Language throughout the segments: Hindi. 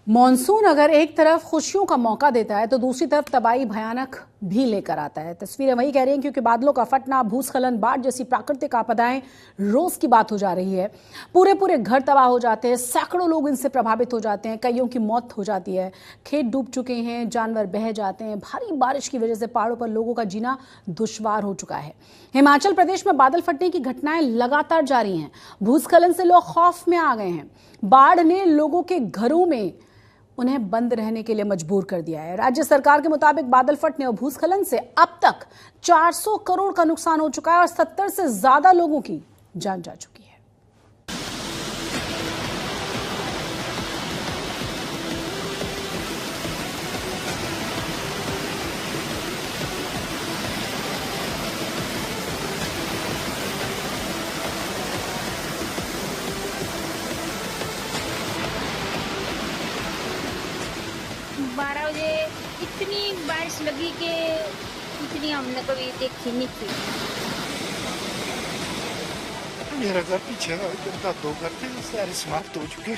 मॉनसून अगर एक तरफ खुशियों का मौका देता है तो दूसरी तरफ तबाही भयानक भी लेकर आता है। तस्वीरें वही कह रही हैं, क्योंकि बादलों का फटना, भूस्खलन, बाढ़ जैसी प्राकृतिक आपदाएं रोज की बात हो जा रही है। पूरे पूरे घर तबाह हो जाते हैं, सैकड़ों लोग इनसे प्रभावित हो जाते हैं, कईयों की मौत हो जाती है, खेत डूब चुके हैं, जानवर बह जाते हैं। भारी बारिश की वजह से पहाड़ों पर लोगों का जीना दुश्वार हो चुका है। हिमाचल प्रदेश में बादल फटने की घटनाएं लगातार जारी हैं। भूस्खलन से लोग खौफ में आ गए हैं। बाढ़ ने लोगों के घरों में उन्हें बंद रहने के लिए मजबूर कर दिया है। राज्य सरकार के मुताबिक बादल फटने और भूस्खलन से अब तक 400 करोड़ का नुकसान हो चुका है और 70 से ज्यादा लोगों की जान जा चुकी है। बारह बजे इतनी बारिश लगी कि इतनी हमने कभी देखी नहीं थी। मेरा घर पीछे का 2 घर थे, सारे समाप्त हो चुके।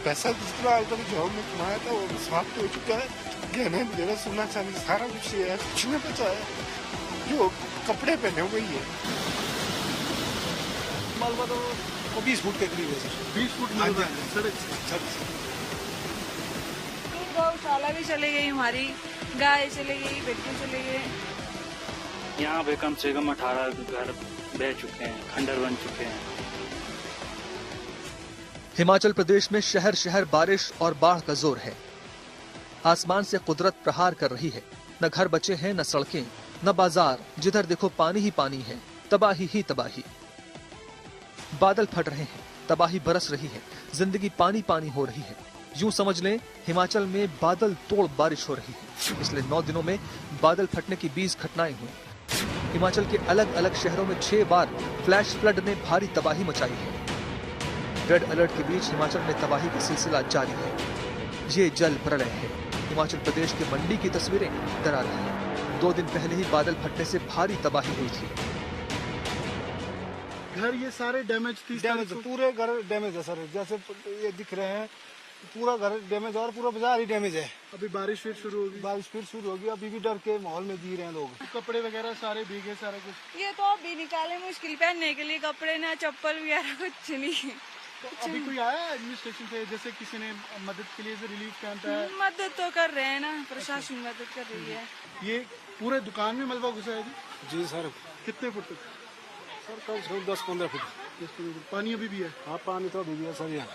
पैसा जितना आज तक जॉब में कमाया था वो समाप्त हो चुका है। गहने वगैरह, सोना चांदी सारा कुछ है, कुछ नहीं बचा है। जो कपड़े पहने हुए ही है। मालवा तो 20 फुट के करीब है सर। 20 फुट सड़क गौशाला भी चली गई, हमारी गाय चली गई, बेटी चले गए। यहाँ पे कम से कम 18 घर बह चुके हैं, खंडर बन चुके हैं। हिमाचल प्रदेश में शहर शहर बारिश और बाढ़ का जोर है। आसमान से कुदरत प्रहार कर रही है। न घर बचे हैं, न सड़कें, न बाजार। जिधर देखो पानी ही पानी है, तबाही ही तबाही। बादल फट रहे हैं, तबाही बरस रही है, जिंदगी पानी पानी हो रही है। यूं समझ लें, हिमाचल में बादल तोड़ बारिश हो रही है। पिछले 9 दिनों में बादल फटने की 20 घटनाएं हुई। हिमाचल के अलग अलग शहरों में 6 बार फ्लैश फ्लड ने भारी तबाही मचाई है। रेड अलर्ट के बीच हिमाचल में तबाही का सिलसिला जारी है। ये जल प्रलय है। हिमाचल प्रदेश के मंडी की तस्वीरें डरा रही हैं। 2 दिन पहले ही बादल फटने से भारी तबाही हुई थी। घर ये सारे डैमेज, पूरे घर डैमेज है सर। जैसे ये दिख रहे हैं, पूरा घर डैमेज और पूरा बाजार ही डैमेज है। अभी बारिश फिर शुरू होगी। अभी भी डर के माहौल में जी रहे हैं लोग। कपड़े वगैरह सारे भीगे, सारा कुछ। ये तो अभी निकाले मुश्किल पहनने के लिए कपड़े, ना चप्पल वगैरह कुछ नहीं। तो अभी कोई आया एडमिनिस्ट्रेशन से, जैसे किसी ने मदद के लिए रिलीफ कैंप है? मदद तो कर रहे हैं ना, प्रशासन मदद कर रही है। ये पूरे दुकान में मलबा घुसा है जी सर। कितने फुट तक सर? कल 10-15 फुट। पानी अभी भी है? हाँ, पानी तो अभी भी है सर। यहाँ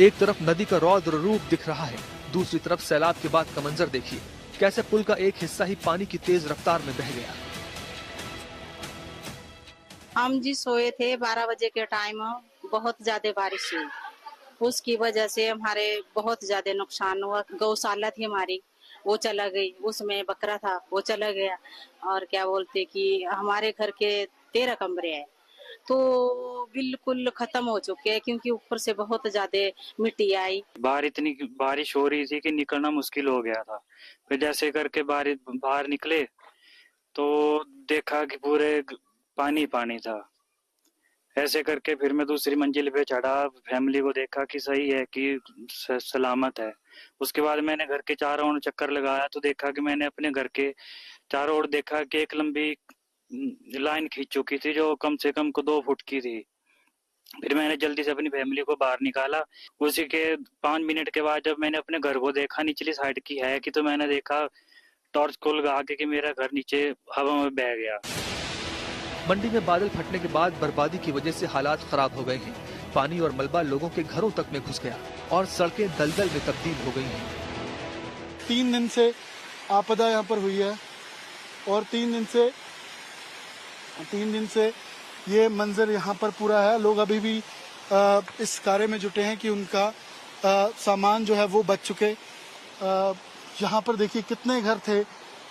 एक तरफ नदी का रौद्र रूप दिख रहा है, दूसरी तरफ सैलाब के बाद का मंजर देखिए। कैसे पुल का एक हिस्सा ही पानी की तेज रफ्तार में बह गया। हम जी सोए थे 12 बजे के टाइम, बहुत ज्यादा बारिश हुई। उसकी वजह से हमारे बहुत ज्यादा नुकसान हुआ। गौशाला थी हमारी, वो चला गई। उसमें बकरा था, वो चला गया। और क्या बोलते कि हमारे घर के 13 कमरे हैं तो बिल्कुल खत्म हो चुके हैं, क्योंकि ऊपर से बहुत ज्यादा मिट्टी आई। बाहर इतनी बारिश हो रही थी कि निकलना मुश्किल हो गया था। फिर जैसे करके बाहर निकले तो देखा कि पूरे पानी पानी था। ऐसे करके फिर मैं दूसरी मंजिल पे चढ़ा, फैमिली को देखा कि सही है, कि सलामत है। उसके बाद मैंने घर के चारों ओर चक्कर लगाया तो देखा कि मैंने अपने घर के चारों ओर देखा कि एक लंबी लाइन खींच चुकी थी जो कम से कम 2 फुट की थी। फिर मैंने जल्दी से अपनी फैमिली को बाहर निकाला। उसी के 5 मिनट के बाद जब मैंने अपने घर को देखा, निचली साइड की है कि, तो मैंने देखा टॉर्च को लगा के कि मेरा घर नीचे हवा में बह गया। मंडी में बादल फटने के बाद बर्बादी की वजह से हालात खराब हो गए हैं। पानी और मलबा लोगों के घरों तक में घुस गया और सड़कें दलदल में तब्दील हो गई हैं। 3 दिन से आपदा यहाँ पर हुई है और 3 दिन से ये मंजर यहाँ पर पूरा है। लोग अभी भी इस कार्य में जुटे हैं कि उनका सामान जो है वो बच चुके। यहाँ पर देखिए कितने घर थे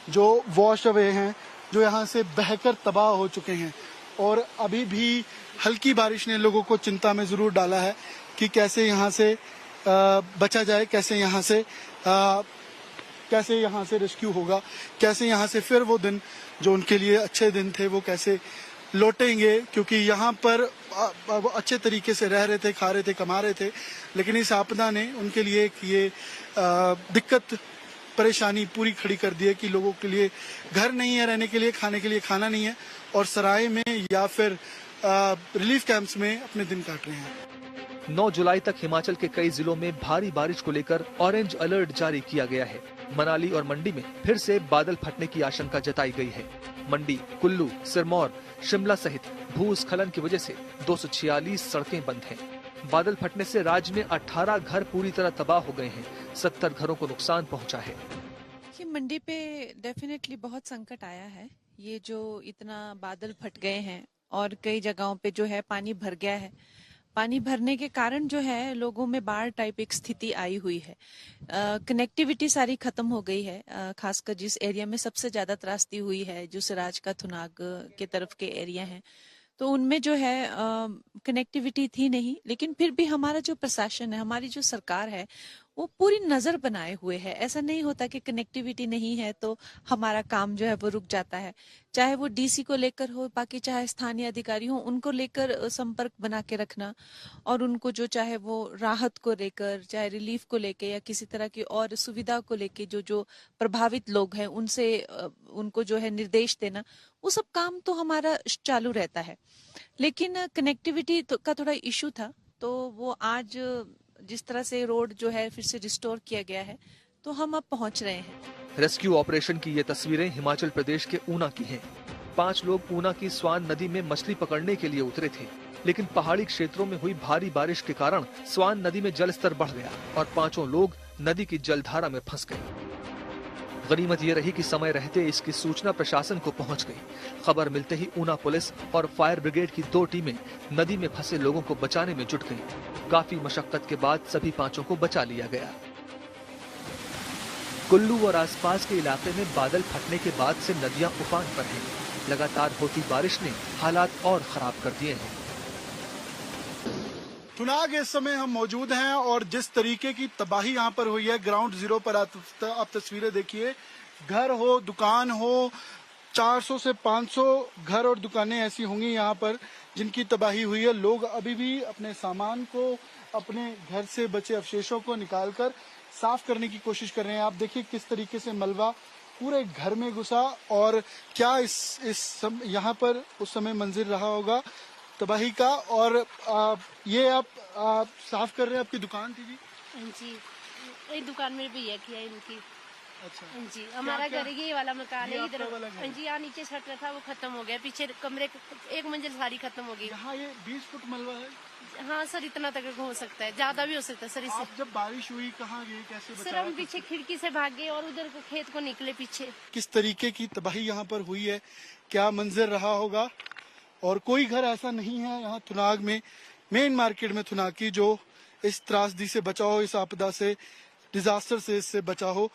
जो वॉश अवे हैं, जो यहाँ से बहकर तबाह हो चुके हैं। और अभी भी हल्की बारिश ने लोगों को चिंता में जरूर डाला है कि कैसे यहाँ से बचा जाए, कैसे यहाँ से रेस्क्यू होगा, कैसे यहाँ से फिर वो दिन जो उनके लिए अच्छे दिन थे वो कैसे लौटेंगे, क्योंकि यहाँ पर वो अच्छे तरीके से रह रहे थे, खा रहे थे, कमा रहे थे, लेकिन इस आपदा ने उनके लिए एक ये दिक्कत परेशानी पूरी खड़ी कर दी है कि लोगों के लिए घर नहीं है रहने के लिए, खाने के लिए खाना नहीं है, और सराय में या फिर रिलीफ कैंप्स में अपने दिन काट रहे हैं। 9 जुलाई तक हिमाचल के कई जिलों में भारी बारिश को लेकर ऑरेंज अलर्ट जारी किया गया है। मनाली और मंडी में फिर से बादल फटने की आशंका जताई गई है। मंडी, कुल्लू, सिरमौर, शिमला सहित भूस्खलन की वजह से 246 सड़कें बंद हैं। बादल फटने से राज्य में 18 घर पूरी तरह तबाह हो गए हैं। 70 घरों को नुकसान पहुंचा है। मंडी पे डेफिनेटली बहुत संकट आया है। ये जो इतना बादल फट गए हैं और कई जगहों पे जो है पानी भर गया है। पानी भरने के कारण जो है लोगों में बाढ़ टाइप एक स्थिति आई हुई है। कनेक्टिविटी सारी खत्म हो गई है। खासकर जिस एरिया में सबसे ज्यादा त्रासदी हुई है, जो सिराज का थुनाग के तरफ के एरिया हैं, तो उनमें जो है कनेक्टिविटी थी नहीं। लेकिन फिर भी हमारा जो प्रशासन है, हमारी जो सरकार है, वो पूरी नजर बनाए हुए है। ऐसा नहीं होता कि कनेक्टिविटी नहीं है तो हमारा काम जो है वो रुक जाता है। चाहे वो डीसी को लेकर हो, बाकी चाहे स्थानीय अधिकारी हो, उनको लेकर संपर्क बना के रखना, और उनको जो चाहे वो राहत को लेकर, चाहे रिलीफ को लेकर या किसी तरह की और सुविधा को लेकर जो प्रभावित लोग हैं उनसे उनको जो है निर्देश देना, वो सब काम तो हमारा चालू रहता है। लेकिन कनेक्टिविटी का थोड़ा इशू था, तो वो आज जिस तरह से रोड जो है फिर से रिस्टोर किया गया है, तो हम अब पहुंच रहे हैं। रेस्क्यू ऑपरेशन की ये तस्वीरें हिमाचल प्रदेश के ऊना की हैं। 5 लोग ऊना की स्वान नदी में मछली पकड़ने के लिए उतरे थे, लेकिन पहाड़ी क्षेत्रों में हुई भारी बारिश के कारण स्वान नदी में जल स्तर बढ़ गया और 5 लोग नदी की जलधारा में फंस गए। गनीमत ये रही कि समय रहते इसकी सूचना प्रशासन को पहुंच गई। खबर मिलते ही ऊना पुलिस और फायर ब्रिगेड की 2 टीमें नदी में फंसे लोगों को बचाने में जुट गईं। काफी मशक्कत के बाद सभी 5 को बचा लिया गया। कुल्लू और आसपास के इलाके में बादल फटने के बाद से नदियां उफान पर हैं। लगातार होती बारिश ने हालात और खराब कर दिए हैं। थुनाग इस समय हम मौजूद हैं और जिस तरीके की तबाही यहाँ पर हुई है, ग्राउंड जीरो पर आप तस्वीरें देखिए। घर हो, दुकान हो, 400 से 500 घर और दुकानें ऐसी होंगी यहाँ पर जिनकी तबाही हुई है। लोग अभी भी अपने सामान को, अपने घर से बचे अवशेषों को निकालकर साफ करने की कोशिश कर रहे हैं। आप देखिए किस तरीके से मलबा पूरे घर में घुसा, और क्या यहाँ पर उस समय मंजिल रहा होगा तबाही का। और ये आप साफ कर रहे हैं, आपकी दुकान थी जी? जी, ये दुकान मेरे भैया की है इनकी। अच्छा जी, हमारा घर ये वाला मकान है इधर। जी, यहाँ नीचे शटर था वो खत्म हो गया, पीछे कमरे एक मंजिल सारी खत्म हो गई। यहाँ ये 20 फुट मलबा है? हाँ सर, इतना तक हो सकता है, ज्यादा भी हो सकता है सर। इससे आप जब बारिश हुई कहाँ गए, कैसे बचाया? सर हम पीछे खिड़की से भागे और उधर को खेत को निकले पीछे। किस तरीके की तबाही यहाँ पर हुई है, क्या मंजर रहा होगा। और कोई घर ऐसा नहीं है यहाँ थुनाग में, मेन मार्केट में थुनाग की, जो इस त्रासदी से बचा हो, इस आपदा से, डिजास्टर से इससे बचा हो।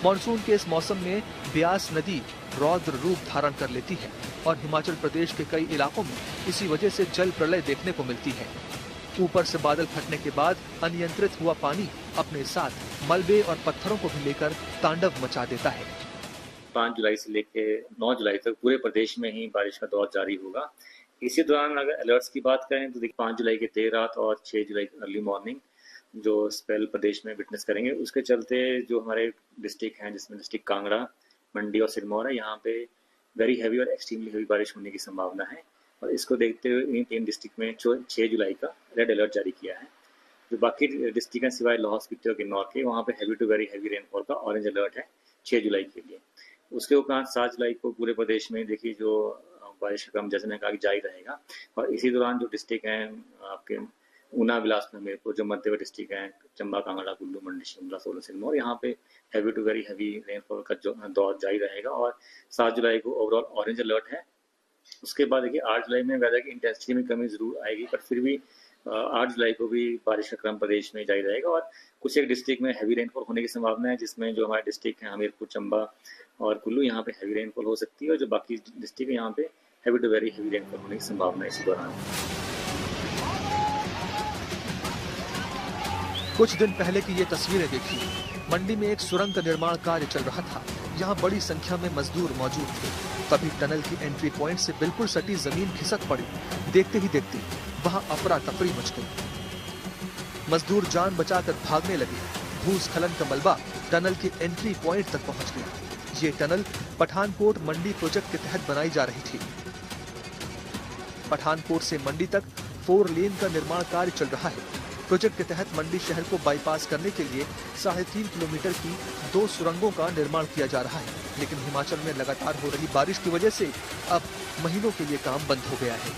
मानसून के इस मौसम में ब्यास नदी रौद्र रूप धारण कर लेती है और हिमाचल प्रदेश के कई इलाकों में इसी वजह से जल प्रलय देखने को मिलती है। ऊपर से बादल फटने के बाद अनियंत्रित हुआ पानी अपने साथ मलबे और पत्थरों को भी लेकर तांडव मचा देता है। 5 जुलाई से लेकर 9 जुलाई तक पूरे प्रदेश में ही बारिश का दौर जारी होगा। इसी दौरान अगर अलर्ट्स की बात करें तो देखिए 5 जुलाई की देर रात और 6 जुलाई की अर्ली मॉर्निंग जो स्पेल प्रदेश में विटनेस करेंगे, उसके चलते जो हमारे डिस्ट्रिक्ट हैं, जिसमें डिस्ट्रिक्ट कांगड़ा, मंडी और सिरमौर है, यहाँ पे वेरी हैवी और एक्सट्रीमली हैवी बारिश होने की संभावना है। और इसको देखते हुए इन 3 डिस्ट्रिक्ट में 6 जुलाई का रेड अलर्ट जारी किया है। जो बाकी डिस्ट्रिक्ट हैं सिवाय लाहौल स्पीति और किन्नौर के, वहाँ पे heavy to very heavy rainfall का ऑरेंज अलर्ट है 6 जुलाई के लिए। उसके उपरांत 7 जुलाई को पूरे प्रदेश में देखिए जो बारिश का क्रम जैसे मैंने कहा कि जारी रहेगा। और इसी दौरान जो डिस्ट्रिक्ट हैं आपके ऊना, बिलासपुर, हमीरपुर, जो मध्यवर्ती डिस्ट्रिक्ट हैं, चंबा, कांगड़ा, कुल्लू, मंडी, शिमला, सोलन, सिरमौर, यहाँ पे heavy to very heavy rainfall का जो दौर जारी रहेगा। और 7 जुलाई को ओवरऑल ऑरेंज अलर्ट है। उसके बाद देखिए 8 जुलाई में वेदर की इंटेंसिटी में कमी जरूर आएगी, पर फिर भी 8 जुलाई को भी बारिश का क्रम प्रदेश में जारी रहेगा। और कुछ एक डिस्ट्रिक्ट में हैवी रेनफॉल होने की संभावना है, जिसमें जो हमारे डिस्ट्रिक्ट हैं हमीरपुर, चंबा और कुल्लू, यहाँ पे हैवी रेनफॉल हो सकती है। और जो बाकी डिस्ट्रिक्ट है यहाँ पे heavy to very heavy rainfall होने की संभावना है इसी दौरान। कुछ दिन पहले की ये तस्वीरें देखिए। मंडी में एक सुरंग का निर्माण कार्य चल रहा था। यहाँ बड़ी संख्या में मजदूर मौजूद थे। तभी टनल की एंट्री पॉइंट से बिल्कुल सटी जमीन खिसक पड़ी। देखते ही देखते वहाँ अफरा तफरी मच गई। मजदूर जान बचाकर भागने लगे। भूस्खलन का मलबा टनल के एंट्री पॉइंट तक पहुंच गया। ये टनल पठानकोट मंडी प्रोजेक्ट के तहत बनाई जा रही थी। पठानकोट से मंडी तक 4 लेन का निर्माण कार्य चल रहा है। प्रोजेक्ट के तहत मंडी शहर को बाईपास करने के लिए 3.5 किलोमीटर की 2 सुरंगों का निर्माण किया जा रहा है। लेकिन हिमाचल में लगातार हो रही बारिश की वजह से अब महीनों के लिए काम बंद हो गया है।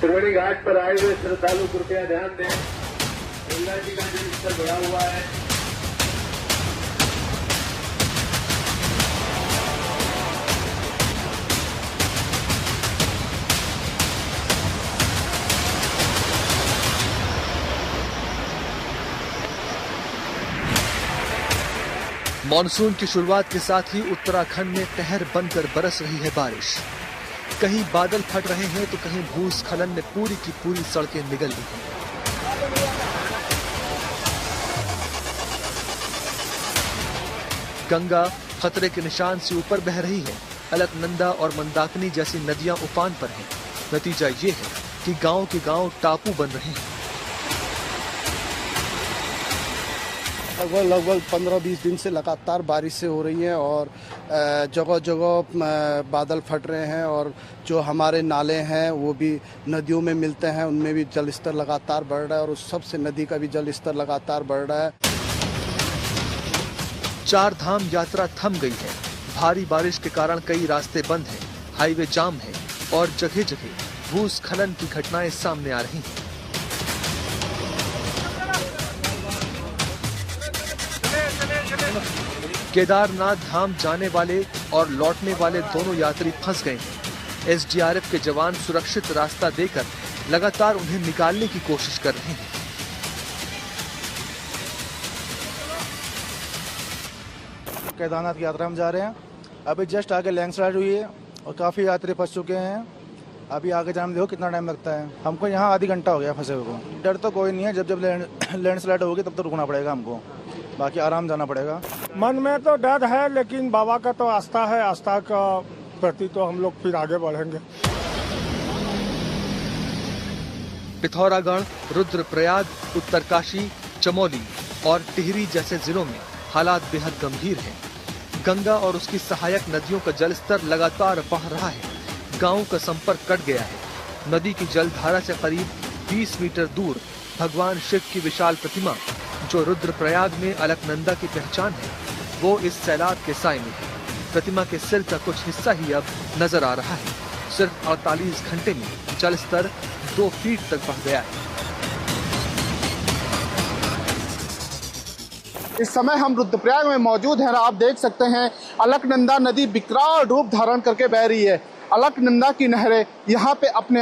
त्रिवेणी घाट पर आए हुए श्रद्धालु कृपया ध्यान दें, गंगा जी का जलस्तर बढ़ा हुआ है। मॉनसून की शुरुआत के साथ ही उत्तराखंड में कहर बनकर बरस रही है बारिश। कहीं बादल फट रहे हैं तो कहीं भूस्खलन ने पूरी की पूरी सड़कें निगल ली हैं। गंगा खतरे के निशान से ऊपर बह रही है। अलकनंदा और मंदाकिनी जैसी नदियां उफान पर हैं। नतीजा ये है कि गांव के गांव टापू बन रहे हैं। लगभग 15-20 दिन से लगातार बारिश से हो रही है और जगह जगह बादल फट रहे हैं और जो हमारे नाले हैं वो भी नदियों में मिलते हैं, उनमें भी जल स्तर लगातार बढ़ रहा है और उस सबसे नदी का भी जल स्तर लगातार बढ़ रहा है। 4 धाम यात्रा थम गई है। भारी बारिश के कारण कई रास्ते बंद हैं, हाईवे जाम है और जगह जगह भूस्खलन की घटनाएं सामने आ रही हैं। केदारनाथ धाम जाने वाले और लौटने वाले दोनों यात्री फंस गए हैं। एसडीआरएफ के जवान सुरक्षित रास्ता देकर लगातार उन्हें निकालने की कोशिश कर रहे हैं। केदारनाथ की यात्रा में जा रहे हैं। अभी जस्ट आगे लैंडस्लाइड हुई है और काफी यात्री फंस चुके हैं। अभी आगे जाने में देखो कितना टाइम लगता है। हमको यहाँ आधी घंटा हो गया फंसे हुए को। डर तो कोई नहीं है, जब लैंडस्लाइड होगी तब तो रुकना पड़ेगा हमको, बाकी आराम जाना पड़ेगा। मन में तो डर है लेकिन बाबा का तो आस्था है, आस्था का प्रति तो हम लोग फिर आगे बढ़ेंगे। पिथौरागढ़, रुद्रप्रयाग, उत्तरकाशी, चमोली और टिहरी जैसे जिलों में हालात बेहद गंभीर हैं। गंगा और उसकी सहायक नदियों का जलस्तर लगातार बढ़ रहा है। गांवों का संपर्क कट गया है। नदी की जलधारा से करीब 20 मीटर दूर भगवान शिव की विशाल प्रतिमा, जो रुद्रप्रयाग में अलकनंदा की पहचान है, वो इस सैलाब के साए में है। प्रतिमा के सिर का कुछ हिस्सा ही अब नजर आ रहा है। सिर्फ 48 घंटे में जलस्तर 2 फीट तक बढ़ गया है। इस समय हम रुद्रप्रयाग में मौजूद हैं। आप देख सकते हैं अलकनंदा नदी विकराल रूप धारण करके बह रही है। अलकनंदा की नहरें यहाँ पे अपने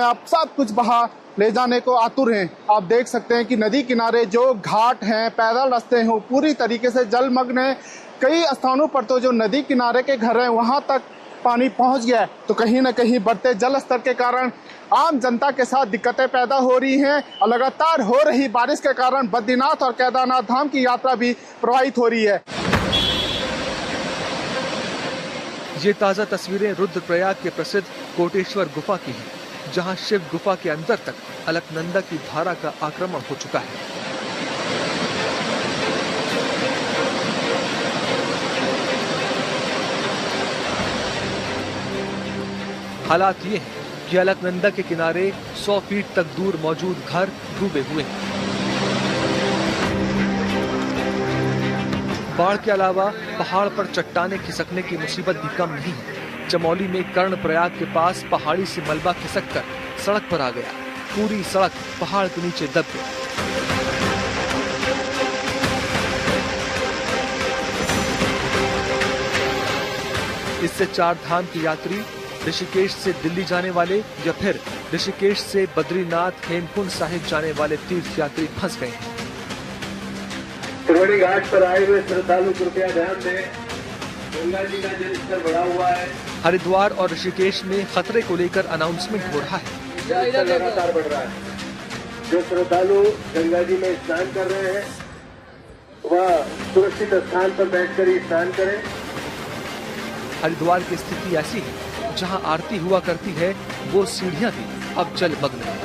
आप सब कुछ बहा ले जाने को आतुर हैं। आप देख सकते हैं कि नदी किनारे जो घाट हैं, पैदल रास्ते हैं, वो पूरी तरीके से जलमग्न हैं। कई स्थानों पर तो जो नदी किनारे के घर हैं वहां तक पानी पहुंच गया है। तो कहीं न कहीं बढ़ते जल स्तर के कारण आम जनता के साथ दिक्कतें पैदा हो रही हैं और लगातार हो रही बारिश के कारण बद्रीनाथ और केदारनाथ धाम की यात्रा भी प्रभावित हो रही है। ये ताजा तस्वीरें रुद्रप्रयाग के प्रसिद्ध कोटेश्वर गुफा की हैं, जहां शिव गुफा के अंदर तक अलकनंदा की धारा का आक्रमण हो चुका है। हालात ये हैं कि अलकनंदा के किनारे 100 फीट तक दूर मौजूद घर डूबे हुए हैं। बाढ़ के अलावा पहाड़ पर चट्टाने खिसकने की मुसीबत भी कम नहीं है। चमोली में कर्णप्रयाग के पास पहाड़ी से मलबा खिसककर सड़क पर आ गया। पूरी सड़क पहाड़ के नीचे दब गई। इससे 4 धाम के यात्री ऋषिकेश से दिल्ली जाने वाले या फिर ऋषिकेश से बद्रीनाथ हेमकुंड साहिब जाने वाले तीर्थ यात्री फंस गए हैं। त्रिवेणी घाट पर आए हुए श्रद्धालु कृपया ध्यान दें, गंगा जी का जलस्तर बढ़ा हुआ है। हरिद्वार और ऋषिकेश में खतरे को लेकर अनाउंसमेंट हो रहा है। जलस्तर लगातार बढ़ रहा है। जो श्रद्धालु गंगा जी में स्नान कर रहे हैं वह सुरक्षित स्थान पर बैठकर ही स्नान करें। हरिद्वार की स्थिति ऐसी है, जहां आरती हुआ करती है वो सीढ़ियां भी अब जलमग्न हैं।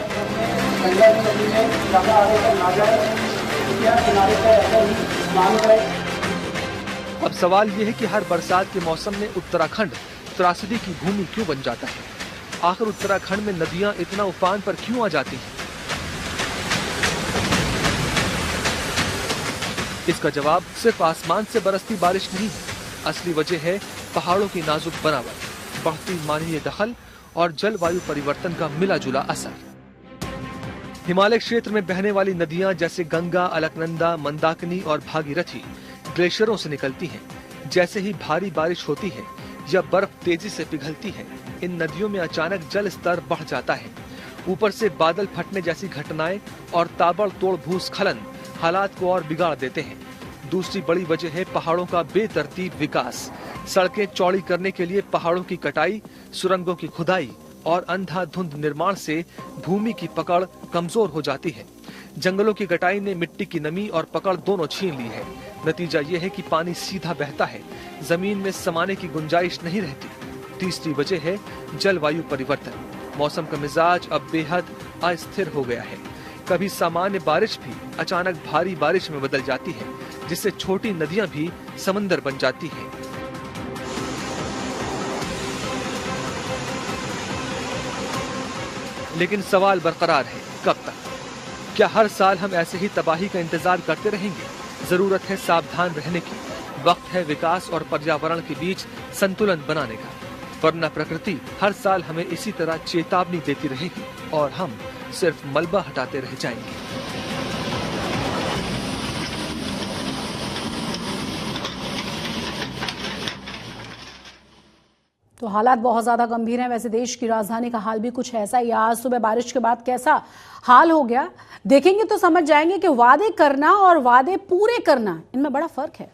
अब सवाल ये है कि हर बरसात के मौसम में उत्तराखंड त्रासदी की भूमि क्यों बन जाता है? आखिर उत्तराखंड में नदियां इतना उफान पर क्यों आ जाती हैं? इसका जवाब सिर्फ आसमान से बरसती बारिश नहीं है। असली वजह है पहाड़ों की नाजुक बनावट, बढ़ती मानवीय दखल और जलवायु परिवर्तन का मिला जुला असर। हिमालय क्षेत्र में बहने वाली नदियां जैसे गंगा, अलकनंदा, मंदाकिनी और भागीरथी ग्लेशियरों से निकलती हैं। जैसे ही भारी बारिश होती है या बर्फ तेजी से पिघलती है, इन नदियों में अचानक जल स्तर बढ़ जाता है। ऊपर से बादल फटने जैसी घटनाएं और ताबड़तोड़ भूस्खलन हालात को और बिगाड़ देते हैं। दूसरी बड़ी वजह है पहाड़ों का बेतरतीब विकास। सड़कें चौड़ी करने के लिए पहाड़ों की कटाई, सुरंगों की खुदाई और अंधाधुंध निर्माण से भूमि की पकड़ कमजोर हो जाती है। जंगलों की कटाई ने मिट्टी की नमी और पकड़ दोनों छीन ली है। नतीजा ये है कि पानी सीधा बहता है, जमीन में समाने की गुंजाइश नहीं रहती। तीसरी वजह है जलवायु परिवर्तन। मौसम का मिजाज अब बेहद अस्थिर हो गया है। कभी सामान्य बारिश भी अचानक भारी बारिश में बदल जाती है, जिससे छोटी नदियां भी समंदर बन जाती हैं। लेकिन सवाल बरकरार है, कब तक? क्या हर साल हम ऐसे ही तबाही का इंतजार करते रहेंगे? जरूरत है सावधान रहने की। वक्त है विकास और पर्यावरण के बीच संतुलन बनाने का, वरना प्रकृति हर साल हमें इसी तरह चेतावनी देती रहेगी और हम सिर्फ मलबा हटाते रह जाएंगे। तो हालात बहुत ज्यादा गंभीर हैं। वैसे देश की राजधानी का हाल भी कुछ ऐसा ही। आज सुबह बारिश के बाद कैसा हाल हो गया देखेंगे तो समझ जाएंगे कि वादे करना और वादे पूरे करना, इनमें बड़ा फर्क है।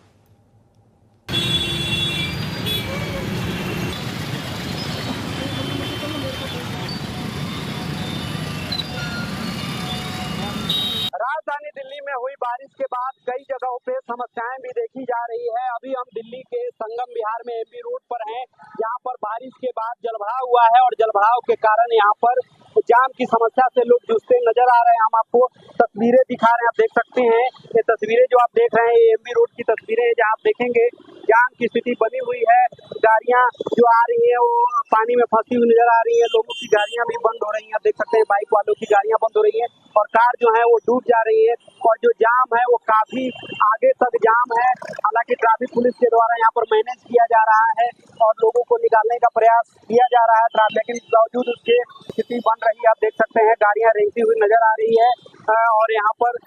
राजधानी दिल्ली में हुई बारिश के बाद कई जगहों पे समस्याएं भी देखी जा रही है। अभी हम दिल्ली के संगम विहार में एमबी रोड पर हैं, जहां पर बारिश के बाद जलभराव हुआ है और जलभराव के कारण यहां पर जाम की समस्या से लोग जूझते नजर आ रहे हैं। हम आपको तस्वीरें दिखा रहे हैं, आप देख सकते हैं। ये तस्वीरें जो आप देख रहे हैं ये एमबी रोड की तस्वीरें हैं, जहाँ आप देखेंगे जाम की स्थिति बनी हुई है। गाड़ियां जो आ रही है वो पानी में फंसी हुई नजर आ रही है। लोगों की गाड़ियां भी बंद हो रही हैं, आप देख सकते हैं। बाइक वालों की गाड़ियां बंद हो रही है और कार जो है वो डूब जा रही है और जो जाम है वो काफी आगे तक जाम है। हालांकि ट्रैफिक पुलिस के द्वारा यहाँ पर मैनेज किया जा रहा है और लोगों को निकालने का प्रयास किया जा रहा है, लेकिन बावजूद उसके स्थिति बन रही है। आप देख सकते हैं गाड़ियां रेंगती हुई नजर आ रही है और यहाँ पर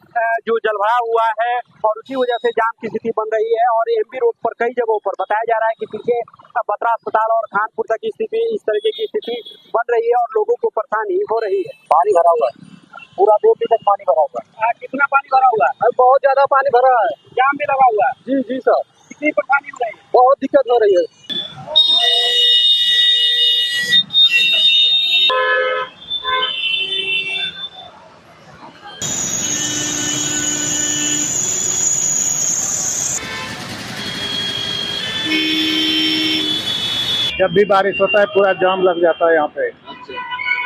जो जलभराव हुआ है और उसी वजह से जाम की स्थिति बन रही है। और एमबी रोड पर कई जगहों पर बताया जा रहा है कि पीछे बत्रा अस्पताल और खानपुर तक की स्थिति इस तरीके की स्थिति बन रही है और लोगों को परेशानी हो रही है। पानी भरा हुआ है, पूरा 2 फीट तक पानी भरा हुआ है। कितना पानी भरा हुआ है? बहुत ज्यादा पानी भरा है, जाम भी लगा हुआ है। जी जी सर। कितनी परेशानी हो रही है? बहुत दिक्कत हो रही है। जब भी बारिश होता है पूरा जाम लग जाता है यहाँ पे।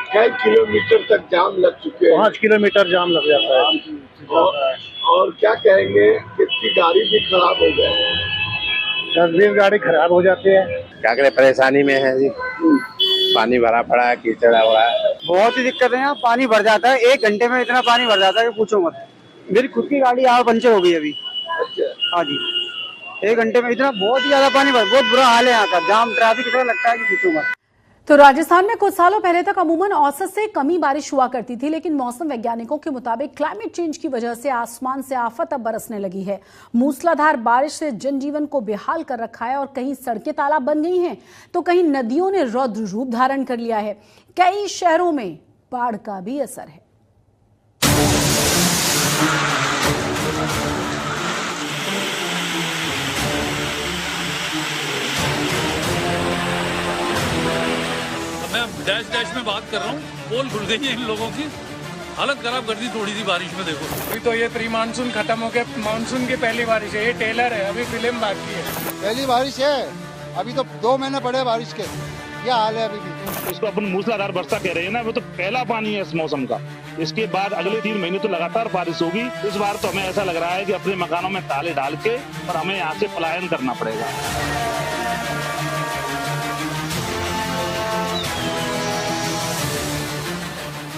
कई किलोमीटर तक जाम लग चुके हैं। 5 किलोमीटर जाम लग जाता है। और क्या कहेंगे, कितनी गाड़ी भी खराब हो गई, 10-20 गाड़ी खराब हो जाती है। क्या करें, परेशानी में है जी। पानी भरा पड़ा है, कीचड़ हुआ है, बहुत ही दिक्कत है। यहाँ पानी भर जाता है, 1 घंटे में इतना पानी भर जाता है कि पूछो मत। मेरी खुद की गाड़ी यहाँ पंचर हो गई अभी। हाँ जी, 1 घंटे में इतना बहुत ही ज्यादा पानी भर, बहुत बुरा हाल है यहाँ का। जाम ट्रैफिक इतना लगता है कि पूछो मत। तो राजस्थान में कुछ सालों पहले तक अमूमन औसत से कमी बारिश हुआ करती थी, लेकिन मौसम वैज्ञानिकों के मुताबिक क्लाइमेट चेंज की वजह से आसमान से आफत अब बरसने लगी है। मूसलाधार बारिश से जनजीवन को बेहाल कर रखा है और कहीं सड़कें तालाब बन गई हैं तो कहीं नदियों ने रौद्र रूप धारण कर लिया है। कई शहरों में बाढ़ का भी असर है। कर रहा हूँ, पोल खुल गई है इन लोगों की, हालत खराब कर दी थोड़ी सी बारिश में। देखो अभी तो ये प्री मानसून खत्म हो गया, मानसून की पहली बारिश है, ये टेलर है, अभी फिल्म बाकी है। पहली बारिश है, अभी तो 2 महीने पड़े बारिश के, क्या हाल है अभी भी। उसको अपन मूसलाधार वर्षा कह रहे हैं ना, वो तो पहला पानी है इस मौसम का। इसके बाद अगले 3 महीने तो लगातार बारिश होगी। इस बार तो हमें ऐसा लग रहा है कि अपने मकानों में ताले डाल के और हमें यहाँ से पलायन करना पड़ेगा।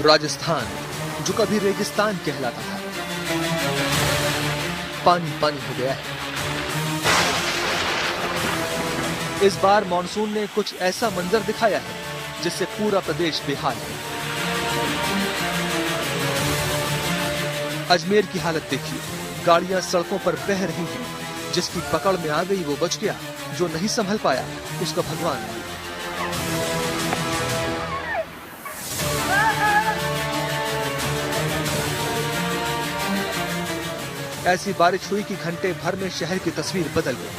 राजस्थान जो कभी रेगिस्तान कहलाता था, पानी पानी हो गया है। इस बार मॉनसून ने कुछ ऐसा मंजर दिखाया है जिससे पूरा प्रदेश बेहाल है। अजमेर की हालत देखिए, गाड़ियां सड़कों पर बह रही हैं। जिसकी पकड़ में आ गई वो बच गया, जो नहीं संभल पाया उसका भगवान है। ऐसी बारिश हुई कि घंटे भर में शहर की तस्वीर बदल गई।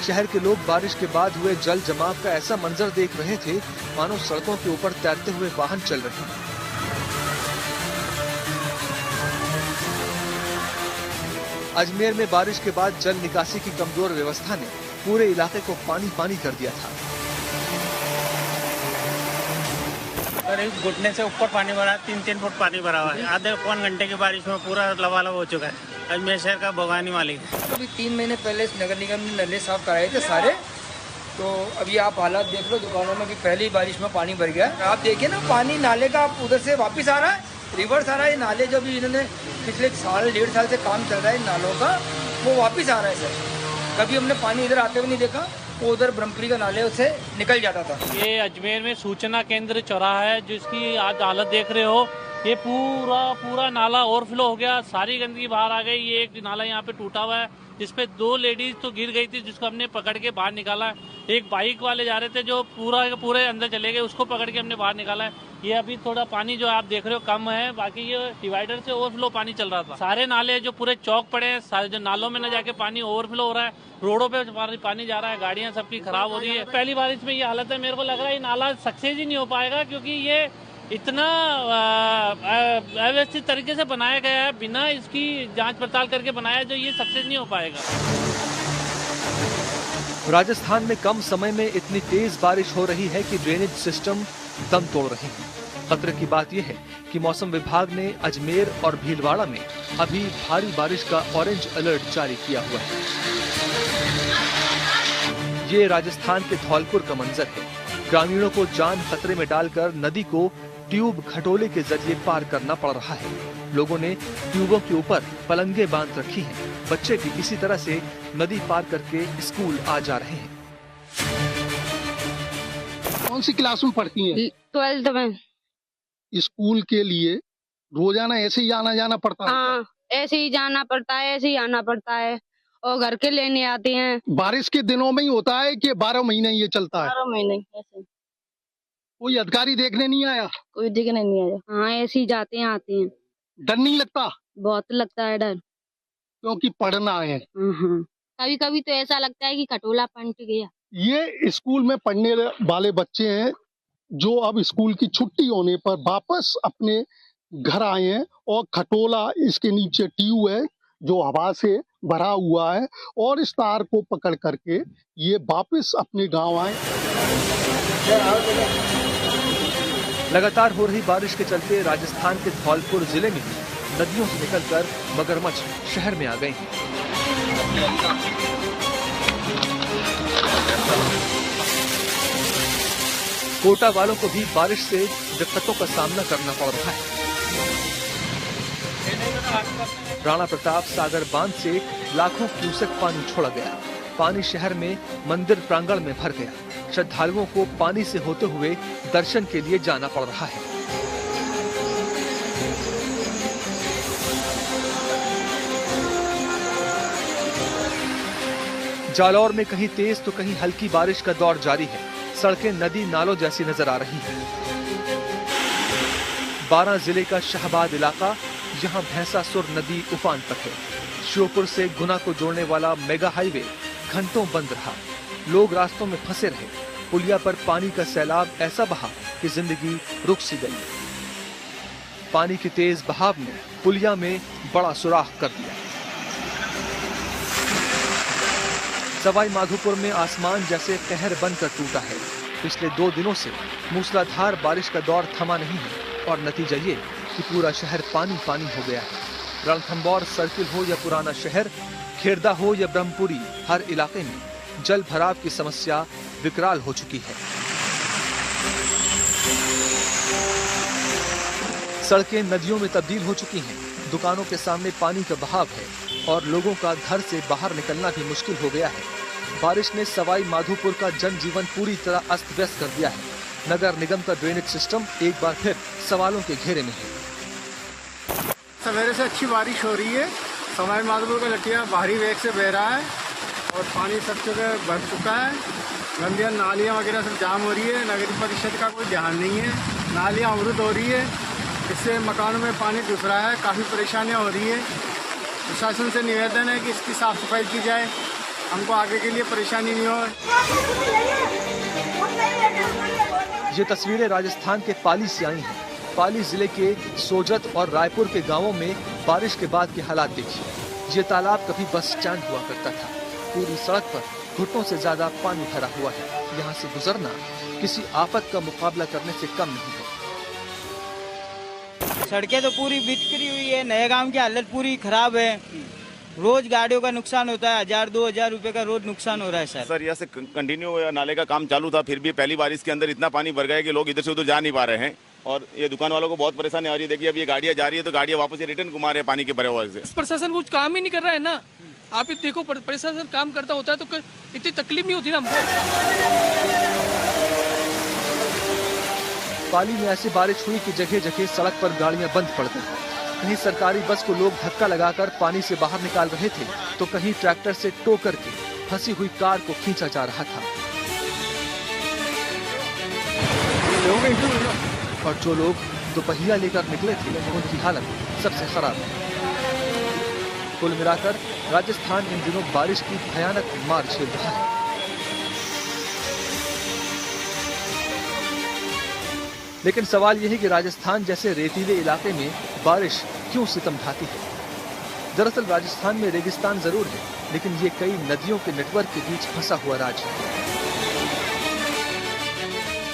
शहर के लोग बारिश के बाद हुए जल जमाव का ऐसा मंजर देख रहे थे मानो सड़कों के ऊपर तैरते हुए वाहन चल रहे हैं। अजमेर में बारिश के बाद जल निकासी की कमजोर व्यवस्था ने पूरे इलाके को पानी पानी कर दिया था। करीब घुटने से ऊपर पानी भरा, 3-3 फुट पानी भरा हुआ है। आधे पौन घंटे की बारिश में पूरा लबालब हो चुका है अजमेर शहर का भोगानी मालिक। अभी 3 महीने पहले नगर निगम ने नले साफ कराए थे सारे, तो अभी आप हालात देख लो दुकानों में कि पहली बारिश में पानी भर गया। आप देखिए ना, पानी नाले का उधर से वापस आ रहा है, रिवर्स आ रहा है। ये नाले जो भी इन्होंने पिछले 1.5 साल से काम चल रहा है नालों का, वो वापस आ रहा है सर। कभी हमने पानी इधर आते हुए नहीं देखा, वो उधर ब्रह्मपुरी का नाले उससे निकल जाता था। ये अजमेर में सूचना केंद्र चौराहा है, जिसकी आज हालत देख रहे हो। ये पूरा नाला ओवरफ्लो हो गया, सारी गंदगी बाहर आ गई। ये एक नाला यहाँ पे टूटा हुआ है, जिसपे 2 लेडीज तो गिर गई थी, जिसको हमने पकड़ के बाहर निकाला है। एक बाइक वाले जा रहे थे जो पूरे अंदर चले गए, उसको पकड़ के हमने बाहर निकाला है। ये अभी थोड़ा पानी जो आप देख रहे हो कम है, बाकी ये डिवाइडर से ओवरफ्लो पानी चल रहा था। सारे नाले जो पूरे चौक पड़े हैं, सारे जो नालों में न जाके पानी ओवरफ्लो हो रहा है, रोडों पे पानी जा रहा है, गाड़ियां सबकी खराब हो रही है। पहली बारिश में ये हालत है, मेरे को लग रहा है ये नाला सक्सेस ही नहीं हो पाएगा, क्योंकि ये इतना अव्यवस्थित तरीके से बनाया गया है, बिना इसकी जांच पड़ताल करके बनाया, जो ये सक्सेस नहीं हो पाएगा। राजस्थान में कम समय में इतनी तेज बारिश हो रही है कि ड्रेनेज सिस्टम दम तोड़ रहे हैं। खतरे की बात यह है कि मौसम विभाग ने अजमेर और भीलवाड़ा में अभी भारी बारिश का ऑरेंज अलर्ट जारी किया हुआ है। ये राजस्थान के धौलपुर का मंजर है। ग्रामीणों को जान खतरे में डालकर नदी को ट्यूब खटोले के जरिए पार करना पड़ रहा है। लोगों ने ट्यूबों के ऊपर पलंगे बांध रखी हैं। बच्चे भी इसी तरह से नदी पार करके स्कूल आ जा रहे हैं। कौन सी क्लास में पढ़ती हैं? 12th में। स्कूल के लिए रोजाना ऐसे ही आना जाना पड़ता है? हाँ, ऐसे ही जाना पड़ता है, ऐसे ही आना पड़ता है, और घर के लेने आते हैं। बारिश के दिनों में ही होता है कि 12 महीने ये चलता है? 12 महीने ऐसे। कोई अधिकारी देखने नहीं आया? कोई देखने नहीं आया। हाँ, ऐसे ही जाते हैं आते हैं। डर नहीं लगता? बहुत लगता है डर, क्योंकि पढ़ना है। कभी कभी तो ऐसा लगता है कि खटोला पलट गया। ये स्कूल में पढ़ने वाले बच्चे हैं जो अब स्कूल की छुट्टी होने पर वापस अपने घर आए हैं, और खटोला इसके नीचे ट्यूब है जो हवा से भरा हुआ है, और इस तार को पकड़ करके ये वापस अपने गांव आए। लगातार हो रही बारिश के चलते राजस्थान के धौलपुर जिले में नदियों से निकलकर मगरमच्छ शहर में आ गए हैं। कोटा वालों को भी बारिश से दिक्कतों का सामना करना पड़ रहा है। राणा प्रताप सागर बांध से लाखों क्यूसेक पानी छोड़ा गया। पानी शहर में मंदिर प्रांगण में भर गया। श्रद्धालुओं को पानी से होते हुए दर्शन के लिए जाना पड़ रहा है। जालौर में कहीं तेज तो कहीं हल्की बारिश का दौर जारी है। सड़कें नदी नालों जैसी नजर आ रही हैं। 12 जिले का शाहबाद इलाका, यहां भैंसासुर नदी उफान पर है। श्योपुर से गुना को जोड़ने वाला मेगा हाईवे घंटों बंद रहा। लोग रास्तों में फंसे रहे। पुलिया पर पानी का सैलाब ऐसा बहा कि जिंदगी रुक सी गई। पानी के तेज बहाव ने पुलिया में बड़ा सुराख कर दिया। सवाई माधोपुर में आसमान जैसे कहर बनकर टूटा है। पिछले 2 दिनों से मूसलाधार बारिश का दौर थमा नहीं है और नतीजा ये कि पूरा शहर पानी पानी हो गया है। रणथंभौर सर्किल हो या पुराना शहर, खेरदा हो या ब्रह्मपुरी, हर इलाके में जल भराव की समस्या विकराल हो चुकी है। सड़कें नदियों में तब्दील हो चुकी हैं। दुकानों के सामने पानी का बहाव है और लोगों का घर से बाहर निकलना भी मुश्किल हो गया है। बारिश ने सवाई माधोपुर का जनजीवन पूरी तरह अस्त व्यस्त कर दिया है। नगर निगम का ड्रेनेज सिस्टम एक बार फिर सवालों के घेरे में है। सवेरे से अच्छी बारिश हो रही है। सवाई माधोपुर का लटिया भारी वेग से बह रहा है और पानी सब जगह भर चुका है। गंदियाँ नालियाँ वगैरह सब जाम हो रही है। नगर परिषद का कोई ध्यान नहीं है। नालियाँ अवरुद्ध हो रही है, इससे मकानों में पानी घुस रहा है। काफ़ी परेशानियाँ हो रही है। प्रशासन से निवेदन है कि इसकी साफ सफाई की जाए, हमको आगे के लिए परेशानी नहीं हो। ये तस्वीरें राजस्थान के पाली से आई हैं। पाली जिले के सोजत और रायपुर के गांवों में बारिश के बाद के हालात देखिए। ये तालाब कभी बस स्टैंड हुआ करता था। पूरी सड़क पर घुटनों से ज्यादा पानी भरा हुआ है। यहाँ से गुजरना किसी आफत का मुकाबला करने से कम नहीं है। सड़कें तो पूरी बिखरी हुई है। नए गांव की हालत पूरी खराब है। रोज गाड़ियों का नुकसान होता है। 1000-2000 रुपए का रोज नुकसान हो रहा है सर। यहाँ से कंटिन्यू नाले का काम चालू था, फिर भी पहली बारिश के अंदर इतना पानी भर गया कि लोग इधर से उधर जा नहीं पा रहे हैं और ये दुकान वालों को बहुत परेशानी आ रही है। देखिए अब ये गाड़ियाँ जा रही है तो गाड़ियाँ वापस रिटर्न घुमा रहे हैं पानी के भरे हुए से। प्रशासन कुछ काम ही नहीं कर रहा है ना। आप देखो प्रशासन काम करता होता है तो इतनी तकलीफ नहीं होती ना हमको। पाली में ऐसी बारिश हुई कि जगह जगह सड़क पर गाड़ियां बंद पड़ गई। कहीं सरकारी बस को लोग धक्का लगाकर पानी से बाहर निकाल रहे थे तो कहीं ट्रैक्टर से टो करके फंसी हुई कार को खींचा जा रहा था। और जो लोग दोपहिया लेकर निकले थे उनकी हालत सबसे खराब है। कुल मिलाकर राजस्थान इन दिनों बारिश की भयानक मार झेल रहा है। लेकिन सवाल यह है कि राजस्थान जैसे रेतीले इलाके में बारिश क्यों सितम ढाती है। दरअसल राजस्थान में रेगिस्तान जरूर है, लेकिन ये कई नदियों के नेटवर्क के बीच फंसा हुआ राज्य है।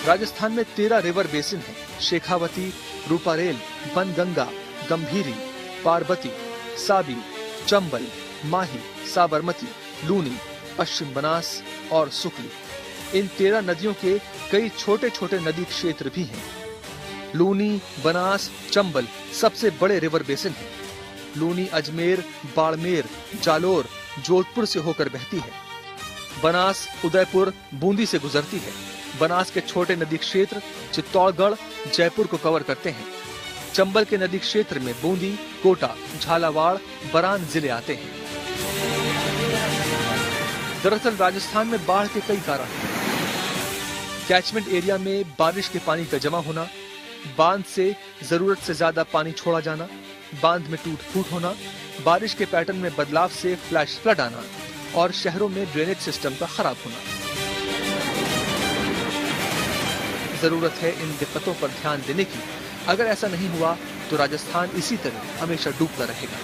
राजस्थान में 13 रिवर बेसिन है। शेखावती, रूपारेल, बनगंगा, गंभीरी, पार्वती, साबी, चंबल, माही, साबरमती, लूनी, पश्चिम बनास और सुकली। इन 13 नदियों के कई छोटे छोटे नदी क्षेत्र भी हैं। लूनी, बनास, चंबल सबसे बड़े रिवर बेसिन हैं। लूनी अजमेर, बाड़मेर, जालोर, जोधपुर से होकर बहती है। बनास उदयपुर, बूंदी से गुजरती है। बनास के छोटे नदी क्षेत्र चित्तौड़गढ़, जयपुर को कवर करते हैं। चंबल के नदी क्षेत्र में बूंदी, कोटा, झालावाड़, बरान जिले आते हैं। दरअसल राजस्थान में बाढ़ के कई कारण हैं। कैचमेंट एरिया में बारिश के पानी का जमा होना, बांध से जरूरत से ज्यादा पानी छोड़ा जाना, बांध में टूट फूट होना, बारिश के पैटर्न में बदलाव से फ्लैश फ्लड आना और शहरों में ड्रेनेज सिस्टम का खराब होना। जरूरत है इन दिक्कतों पर ध्यान देने की। अगर ऐसा नहीं हुआ तो राजस्थान इसी तरह हमेशा डूबता रहेगा।